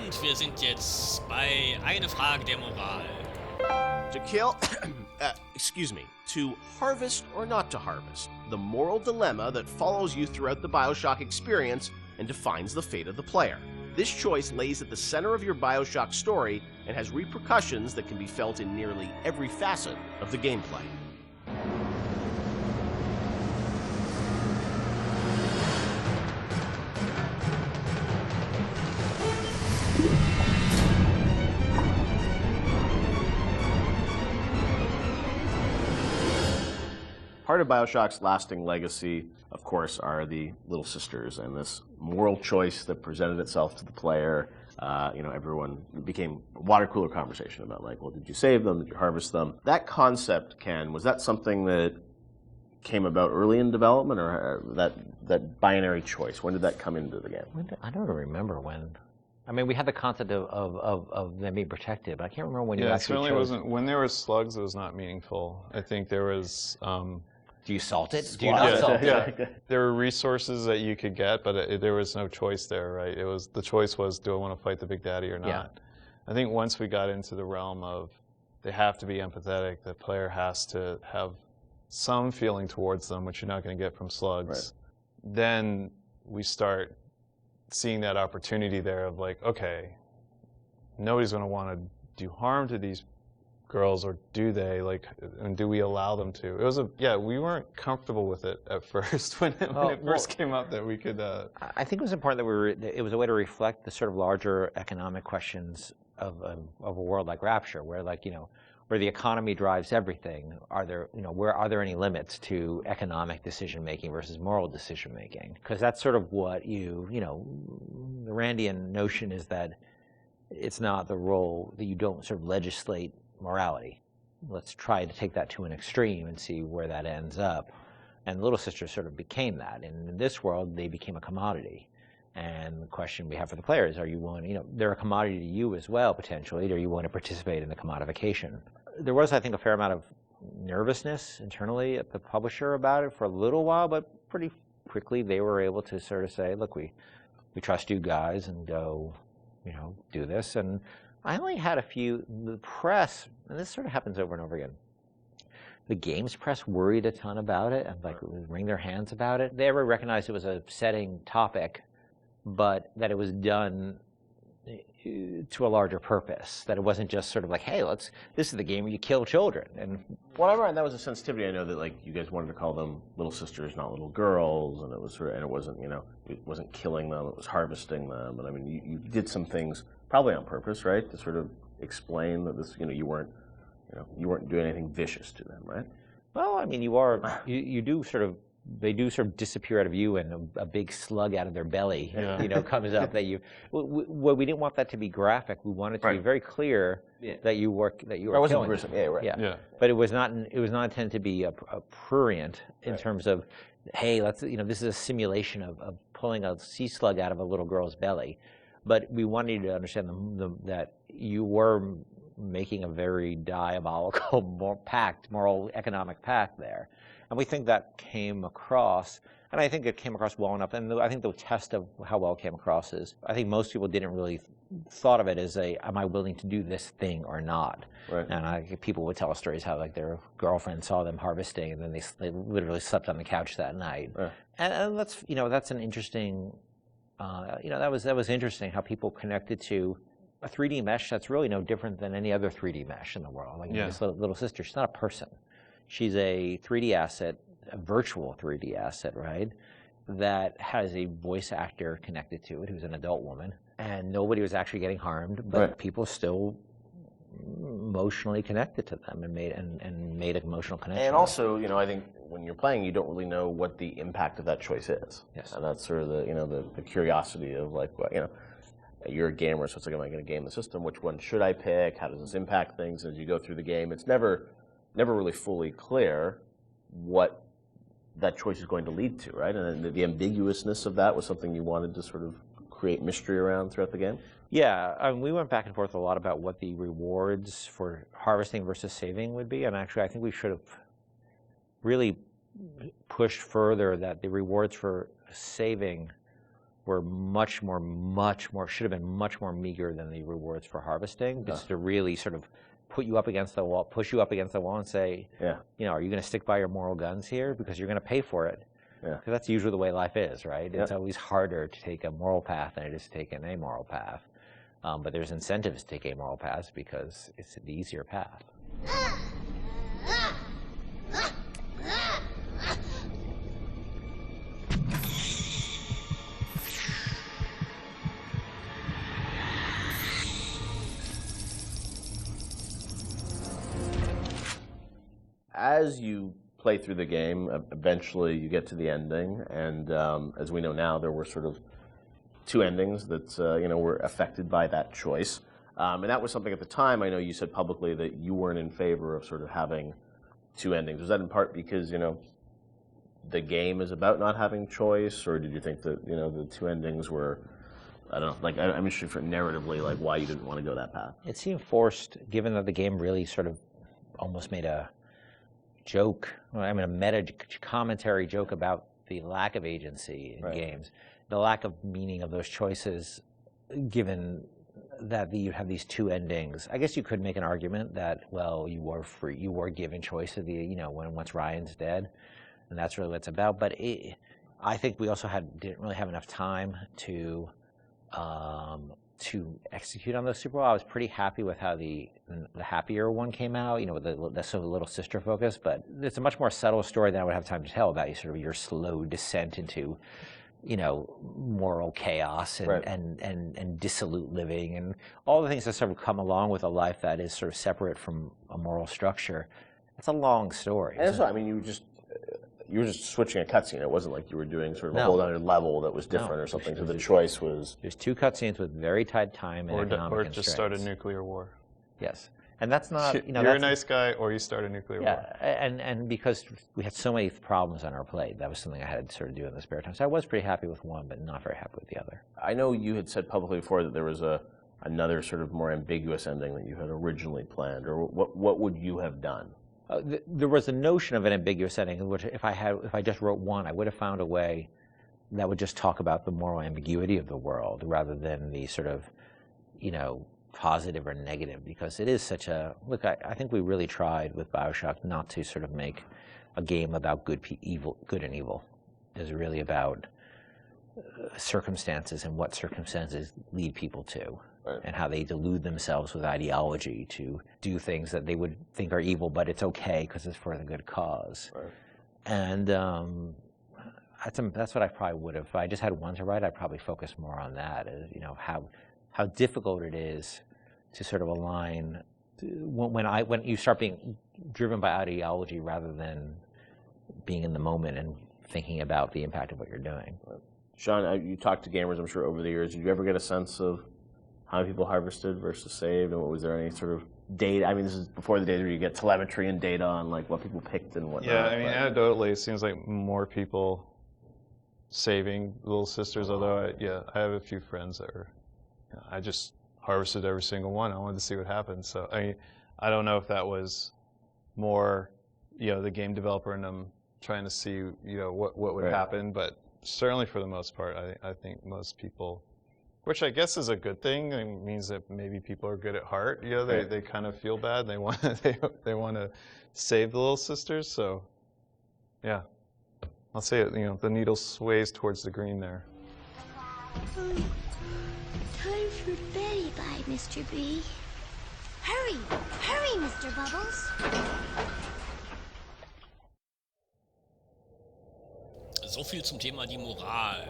Und wir sind jetzt bei Eine Frage der Moral. To kill, excuse me, to harvest or not to harvest, the moral dilemma that follows you throughout the Bioshock experience and defines the fate of the player. This choice lays at the center of your Bioshock story and has repercussions that can be felt in nearly every facet of the gameplay. Part of Bioshock's lasting legacy, of course, are the little sisters and this moral choice that presented itself to the player. Everyone became a water cooler conversation about like, well, did you save them? Did you harvest them? That concept, Ken, was that something that came about early in development, or that binary choice? When did that come into the game? I don't remember when. I mean, we had the concept of them being protected, but I can't remember when you actually it certainly chose. wasn't. When there were slugs, it was not meaningful. I think there was. Do you salt it? Do you not salt it? There were resources that you could get, but there was no choice there, right? The choice was, do I want to fight the Big Daddy or not? Yeah. I think once we got into the realm of they have to be empathetic, the player has to have some feeling towards them, which you're not going to get from slugs. Right. Then we start seeing that opportunity there of like, okay, nobody's going to want to do harm to these girls, or do they? Like, and do we allow them to? It was we weren't comfortable with it at first when it first came up that we could. I think it was important that it was a way to reflect the sort of larger economic questions of a world like Rapture, where where the economy drives everything. Are there any limits to economic decision making versus moral decision making? Because that's sort of what the Randian notion is that it's not the role that you don't sort of legislate morality. Let's try to take that to an extreme and see where that ends up. And Little Sisters sort of became that. And in this world, they became a commodity. And the question we have for the players, are you willing, they're a commodity to you as well, potentially. Are you willing to participate in the commodification? There was, I think, a fair amount of nervousness internally at the publisher about it for a little while, but pretty quickly they were able to sort of say, look, we trust you guys, and go, do this. And I only had a few. The press, and this sort of happens over and over again, the games press worried a ton about it and wring their hands about it. They ever recognized it was a setting topic, but that it was done to a larger purpose, that it wasn't just sort of like, hey, this is the game where you kill children. And whatever, and that was a sensitivity. I know that you guys wanted to call them little sisters, not little girls, and it was and it wasn't it wasn't killing them, it was harvesting them. And I mean, you did some things probably on purpose, right, to sort of explain that this you weren't doing anything vicious to them, right? Well, I mean, you do sort of. They do sort of disappear out of you, and a big slug out of their belly, comes up. That we didn't want that to be graphic. We wanted to be very clear that you were killing gruesome. them. Yeah. But it was not intended to be a prurient in terms of, hey, this is a simulation of pulling a sea slug out of a little girl's belly. But we wanted you to understand that you were making a very diabolical moral economic pact there. And we think that came across, and I think it came across well enough. And I think the test of how well it came across is, I think most people didn't really thought of it as am I willing to do this thing or not? Right. And people would tell us stories how their girlfriend saw them harvesting, and then they literally slept on the couch that night. Right. And that's that's an interesting, that was interesting how people connected to a 3D mesh that's really no different than any other 3D mesh in the world. This little sister, she's not a person. She's a 3D asset, a virtual 3D asset, right, that has a voice actor connected to it who's an adult woman. And nobody was actually getting harmed, but people still emotionally connected to them and made an emotional connection. And also, I think when you're playing, you don't really know what the impact of that choice is. Yes. And that's sort of the curiosity of you're a gamer, so it's like, am I going to game the system? Which one should I pick? How does this impact things as you go through the game? It's never really fully clear what that choice is going to lead to, right? And the ambiguousness of that was something you wanted to sort of create mystery around throughout the game? Yeah, we went back and forth a lot about what the rewards for harvesting versus saving would be, and actually I think we should have really pushed further that the rewards for saving were much more, should have been much more meager than the rewards for harvesting, just to really sort of put you up against the wall, push you up against the wall and say, you know, are you going to stick by your moral guns here? Because you're going to pay for it. Because that's usually the way life is, right? It's always harder to take a moral path than it is to take an amoral path. But there's incentives to take amoral paths because it's the easier path. As you play through the game, eventually you get to the ending, and as we know now, there were sort of two endings that you know, were affected by that choice. And that was something at the time, I know you said publicly that you weren't in favor of sort of having two endings. Was that in part because, you know, the game is about not having choice, or did you think that, you know, the two endings were, I don't know, like, I'm interested for narratively, like, why you didn't want to go that path? It seemed forced, given that the game really sort of almost made a joke, I mean, a meta commentary joke about the lack of agency in games, the lack of meaning of those choices, given that you have these two endings. I guess you could make an argument that, well, you were free, you were given choice of the, you know, once Ryan's dead, and that's really what it's about. But I think we also didn't really have enough time to execute on those super well. I was pretty happy with how the happier one came out, you know, with the sort of little sister focus, but it's a much more subtle story than I would have time to tell about sort of your slow descent into, you know, moral chaos and dissolute living and all the things that sort of come along with a life that is sort of separate from a moral structure. It's a long story. And so, I mean, you were just switching a cutscene. It wasn't like you were doing sort of a whole other level that was different or something. So the choice was... There's two cutscenes with very tight time and economic Or constraints. just start a nuclear war. Yes. And that's not... You know, you're a nice guy, or you start a nuclear war. And because we had so many problems on our plate, that was something I had to sort of do in the spare time. So I was pretty happy with one, but not very happy with the other. I know you had said publicly before that there was another sort of more ambiguous ending that you had originally planned, or what would you have done? There was a notion of an ambiguous ending, which if I just wrote one, I would have found a way that would just talk about the moral ambiguity of the world rather than the sort of, you know, positive or negative, because it is such a, look, I think we really tried with Bioshock not to sort of make a game about good and evil. It's really about circumstances and what circumstances lead people to. And how they delude themselves with ideology to do things that they would think are evil, but it's okay because it's for the good cause. And that's what I probably would have. If I just had one to write, I'd probably focus more on that. You know, how difficult it is to sort of align when you start being driven by ideology rather than being in the moment and thinking about the impact of what you're doing. Sean, you talked to gamers, I'm sure, over the years. Did you ever get a sense of how many people harvested versus saved, and was there any sort of data? I mean, this is before the days where you get telemetry and data on like what people picked and whatnot. Yeah, I mean, anecdotally, it seems like more people saving Little Sisters. Although, I have a few friends that I just harvested every single one. I wanted to see what happened. So, I mean, I don't know if that was more, you know, the game developer and them trying to see, you know, what would happen. But certainly, for the most part, I think most people. Which I guess is a good thing. It means that maybe people are good at heart. You know, they kind of feel bad. They want they want to save the Little Sisters. So, yeah, I'll say it. You know, the needle sways towards the green there. Time for bed, Mr. B. Hurry, hurry, Mr. Bubbles. So viel zum Thema die Moral.